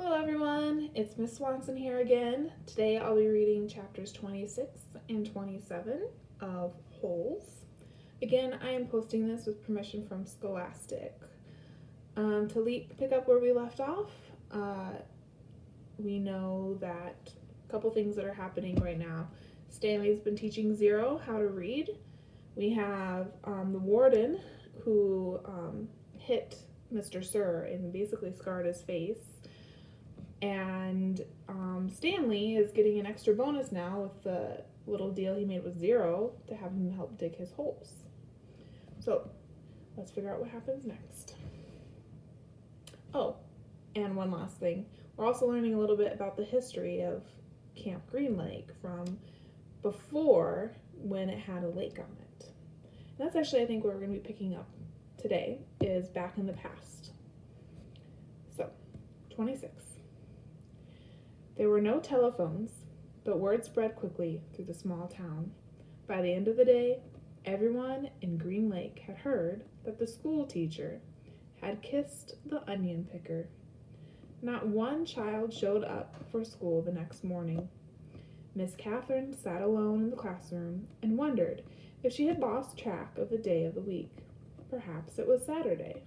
Hello everyone, it's Miss Swanson here again. Today I'll be reading chapters 26 and 27 of Holes. Again, I am posting this with permission from Scholastic. Pick up where we left off, we know that a couple things that are happening right now. Stanley's been teaching Zero how to read. We have the warden who hit Mr. Sir and basically scarred his face. And Stanley is getting an extra bonus now with the little deal he made with Zero to have him help dig his holes. So let's figure out what happens next. Oh, and one last thing. We're also learning a little bit about the history of Camp Green Lake from before when it had a lake on it. And that's actually, I think, where we're going to be picking up today, is back in the past. So, 26. There were no telephones, but word spread quickly through the small town. By the end of the day, everyone in Green Lake had heard that the school teacher had kissed the onion picker. Not one child showed up for school the next morning. Miss Catherine sat alone in the classroom and wondered if she had lost track of the day of the week. Perhaps it was Saturday.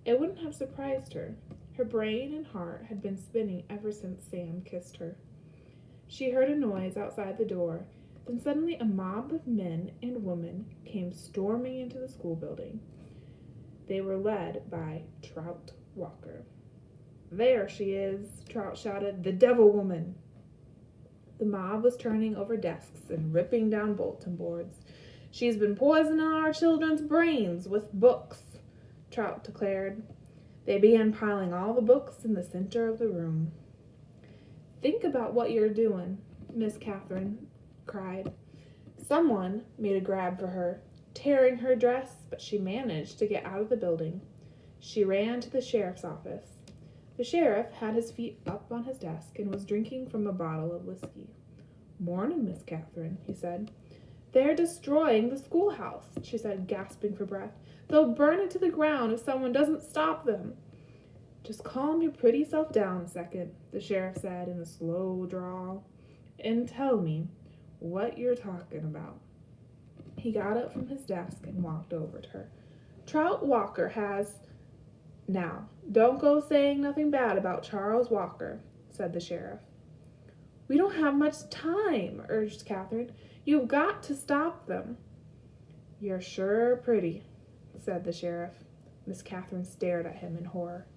It wouldn't have surprised her. Her brain and heart had been spinning ever since Sam kissed her. She heard a noise outside the door, then suddenly a mob of men and women came storming into the school building. They were led by Trout Walker. "There she is," Trout shouted, "the devil woman." The mob was turning over desks and ripping down bulletin boards. "She's been poisoning our children's brains with books," Trout declared. They began piling all the books in the center of the room. "Think about what you're doing," Miss Catherine cried. Someone made a grab for her, tearing her dress, but she managed to get out of the building. She ran to the sheriff's office. The sheriff had his feet up on his desk and was drinking from a bottle of whiskey. "Morning, Miss Catherine," he said. "They're destroying the schoolhouse," she said, gasping for breath. "They'll burn it to the ground if someone doesn't stop them." "Just calm your pretty self down a second," the sheriff said in a slow drawl, "and tell me what you're talking about." He got up from his desk and walked over to her. "Trout Walker has—" "Now, don't go saying nothing bad about Charles Walker," said the sheriff. "We don't have much time," urged Catherine. "You've got to stop them." "You're sure pretty," said the sheriff. Miss Catherine stared at him in horror.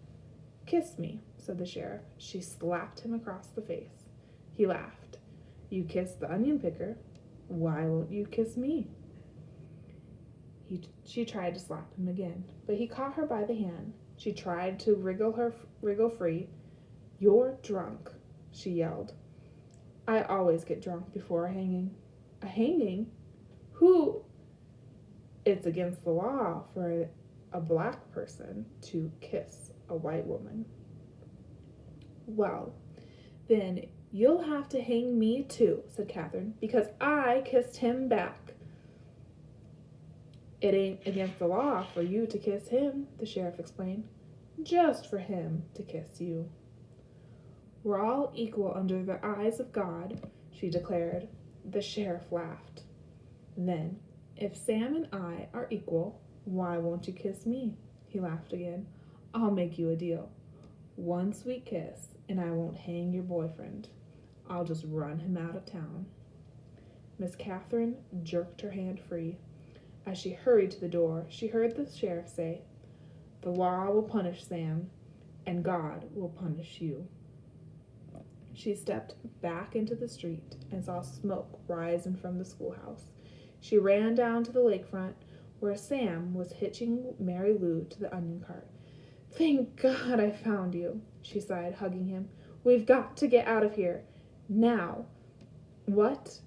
"Kiss me," said the sheriff. She slapped him across the face. He laughed. "You kissed the onion picker. Why won't you kiss me?" She tried to slap him again, but he caught her by the hand. She tried to wriggle free. "You're drunk," she yelled. "I always get drunk before a hanging." "A hanging? Who—" "It's against the law for a black person to kiss a white woman." "Well, then you'll have to hang me too," said Catherine, "because I kissed him back." "It ain't against the law for you to kiss him," the sheriff explained. "Just for him to kiss you." "We're all equal under the eyes of God," she declared. The sheriff laughed. "Then, if Sam and I are equal, why won't you kiss me?" He laughed again. "I'll make you a deal. One sweet kiss, and I won't hang your boyfriend. I'll just run him out of town." Miss Catherine jerked her hand free. As she hurried to the door, she heard the sheriff say, "The law will punish Sam, and God will punish you." She stepped back into the street and saw smoke rising from the schoolhouse. She ran down to the lakefront, where Sam was hitching Mary Lou to the onion cart. "Thank God I found you," she sighed, hugging him. "We've got to get out of here. Now." "What?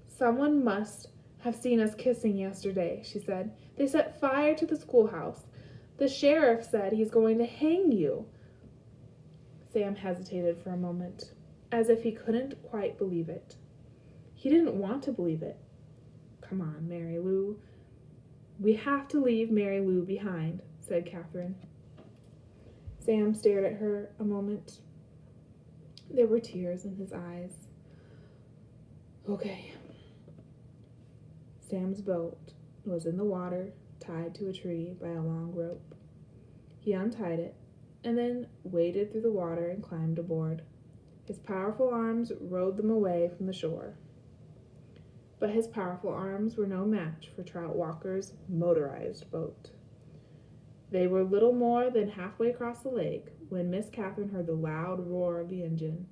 Someone must have seen us kissing yesterday," she said. "They set fire to the schoolhouse. The sheriff said he's going to hang you." Sam hesitated for a moment, as if he couldn't quite believe it. He didn't want to believe it. "Come on, Mary Lou." "We have to leave Mary Lou behind," said Catherine. Sam stared at her a moment. There were tears in his eyes. Okay. Sam's boat was in the water, tied to a tree by a long rope. He untied it, and then waded through the water and climbed aboard. His powerful arms rowed them away from the shore. But his powerful arms were no match for Trout Walker's motorized boat. They were little more than halfway across the lake when Miss Catherine heard the loud roar of the engine.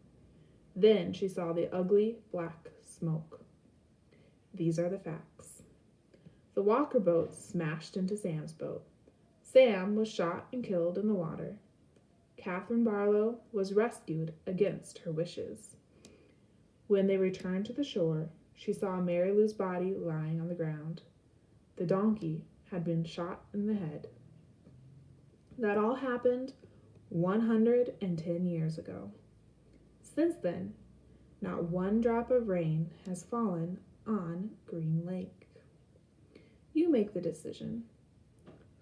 Then she saw the ugly black smoke. These are the facts. The Walker boat smashed into Sam's boat. Sam was shot and killed in the water. Catherine Barlow was rescued against her wishes. When they returned to the shore, she saw Mary Lou's body lying on the ground. The donkey had been shot in the head. That all happened 110 years ago. Since then, not one drop of rain has fallen on Green Lake. You make the decision.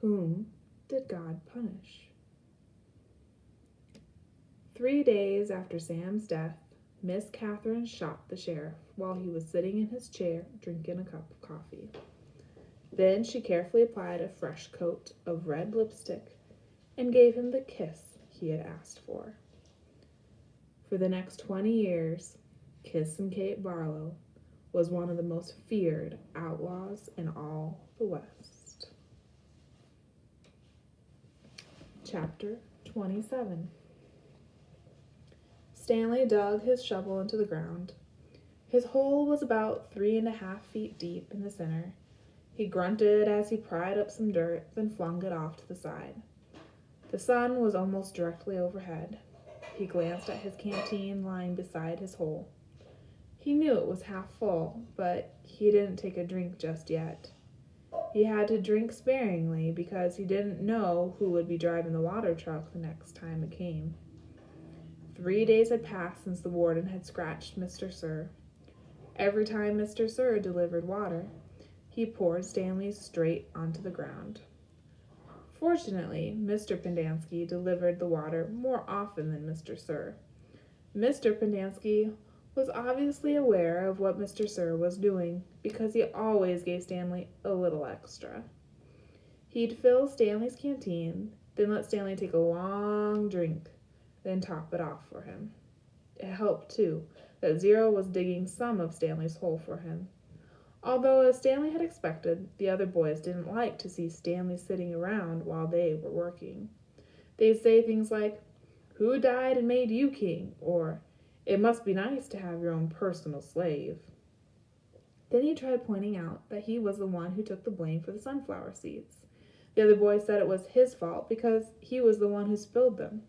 Whom did God punish? 3 days after Sam's death, Miss Catherine shot the sheriff while he was sitting in his chair drinking a cup of coffee. Then she carefully applied a fresh coat of red lipstick and gave him the kiss he had asked for. For the next 20 years, Kiss and Kate Barlow was one of the most feared outlaws in all the West. Chapter 27. Stanley dug his shovel into the ground. His hole was about 3.5 feet deep in the center. He grunted as he pried up some dirt, then flung it off to the side. The sun was almost directly overhead. He glanced at his canteen lying beside his hole. He knew it was half full, but he didn't take a drink just yet. He had to drink sparingly because he didn't know who would be driving the water truck the next time it came. 3 days had passed since the warden had scratched Mr. Sir. Every time Mr. Sir delivered water, he poured Stanley straight onto the ground. Fortunately, Mr. Pendanski delivered the water more often than Mr. Sir. Mr. Pendanski was obviously aware of what Mr. Sir was doing because he always gave Stanley a little extra. He'd fill Stanley's canteen, then let Stanley take a long drink, then top it off for him. It helped, too, that Zero was digging some of Stanley's hole for him. Although, as Stanley had expected, the other boys didn't like to see Stanley sitting around while they were working. They'd say things like, "Who died and made you king?" or, "It must be nice to have your own personal slave." Then he tried pointing out that he was the one who took the blame for the sunflower seeds. The other boys said it was his fault because he was the one who spilled them.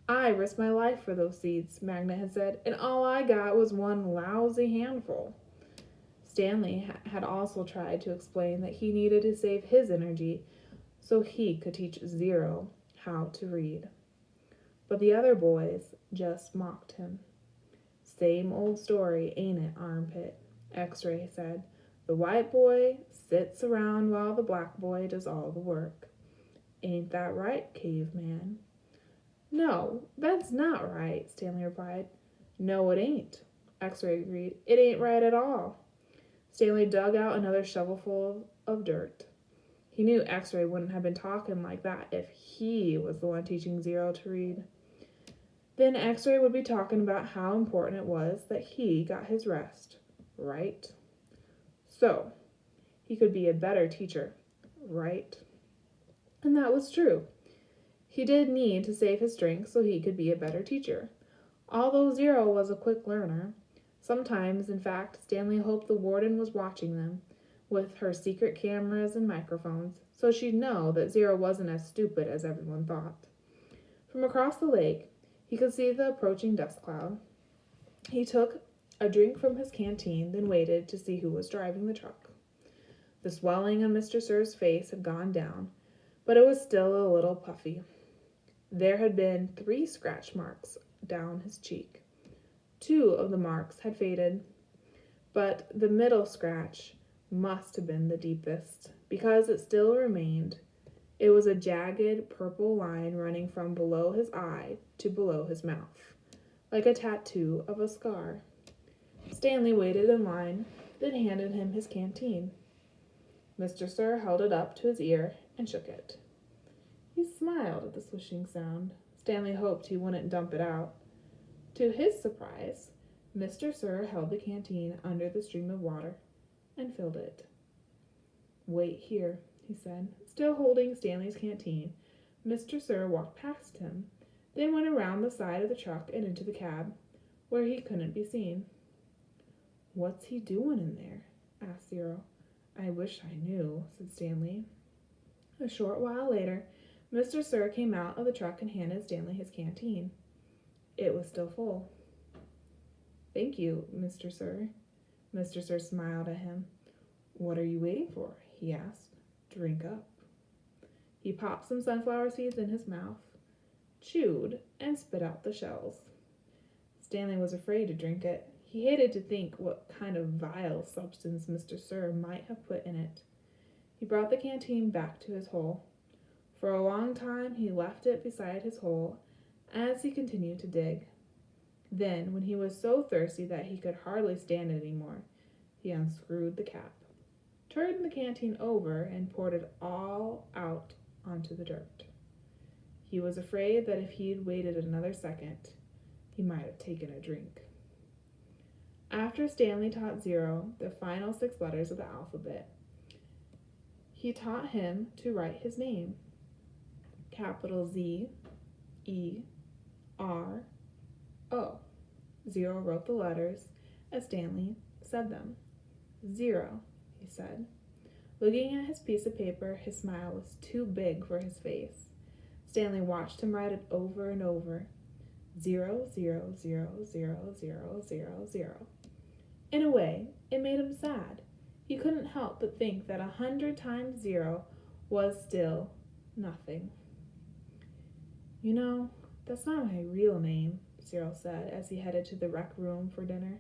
"I risked my life for those seeds," Magnet had said, "and all I got was one lousy handful." Stanley had also tried to explain that he needed to save his energy so he could teach Zero how to read. But the other boys just mocked him. "Same old story, ain't it, Armpit?" X-Ray said. "The white boy sits around while the black boy does all the work. Ain't that right, Caveman?" "No, that's not right," Stanley replied. "No, it ain't," X-Ray agreed. "It ain't right at all." Stanley dug out another shovelful of dirt. He knew X-Ray wouldn't have been talking like that if he was the one teaching Zero to read. Then X-Ray would be talking about how important it was that he got his rest, right? So, he could be a better teacher, right? And that was true. He did need to save his strength so he could be a better teacher. Although Zero was a quick learner, sometimes, in fact, Stanley hoped the warden was watching them with her secret cameras and microphones so she'd know that Zero wasn't as stupid as everyone thought. From across the lake, he could see the approaching dust cloud. He took a drink from his canteen, then waited to see who was driving the truck. The swelling on Mr. Sir's face had gone down, but it was still a little puffy. There had been 3 scratch marks down his cheek. 2 of the marks had faded, but the middle scratch must have been the deepest, because it still remained. It was a jagged purple line running from below his eye to below his mouth. like a tattoo of a scar. Stanley waited in line, then handed him his canteen. Mr. Sir held it up to his ear and shook it. He smiled at the swishing sound. Stanley hoped he wouldn't dump it out. To his surprise, Mr. Sir held the canteen under the stream of water and filled it. Wait here, he said. Still holding Stanley's canteen, Mr. Sir walked past him, then went around the side of the truck and into the cab, where he couldn't be seen. What's he doing in there? Asked Zero. I wish I knew, said Stanley. A short while later, Mr. Sir came out of the truck and handed Stanley his canteen. It was still full. Thank you, Mr. Sir. Mr. Sir smiled at him. What are you waiting for? He asked. Drink up. He popped some sunflower seeds in his mouth, chewed, and spit out the shells. Stanley was afraid to drink it. He hated to think what kind of vile substance Mr. Sir might have put in it. He brought the canteen back to his hole. For a long time he left it beside his hole as he continued to dig. Then, when he was so thirsty that he could hardly stand it anymore, he unscrewed the cap, turned the canteen over, and poured it all out onto the dirt. He was afraid that if he'd waited another second, he might have taken a drink. After Stanley taught Zero the final 6 letters of the alphabet, he taught him to write his name. Capital Z, E, R, O. Zero wrote the letters as Stanley said them. 0, he said. Looking at his piece of paper, his smile was too big for his face. Stanley watched him write it over and over. 0, 0, 0, 0, 0, 0, 0. In a way, it made him sad. He couldn't help but think that 100 times 0 was still nothing. You know, that's not my real name, Cyril said as he headed to the rec room for dinner.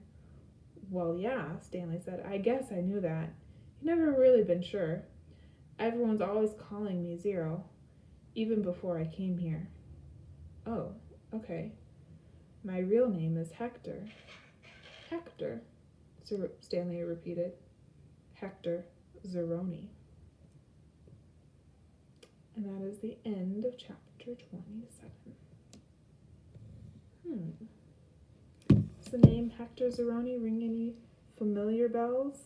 Well, yeah, Stanley said. I guess I knew that. You've never really been sure. Everyone's always calling me Zero, even before I came here. Oh, okay. My real name is Hector. Hector, Stanley repeated. Hector Zeroni. And that is the end of chapter 27. Does the name Hector Zeroni ring any familiar bells?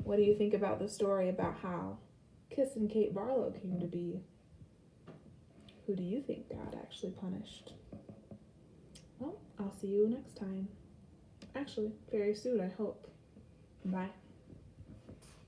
What do you think about the story about how Kiss and Kate Barlow came to be? Who do you think God actually punished? Well, I'll see you next time. Actually, very soon, I hope. Bye.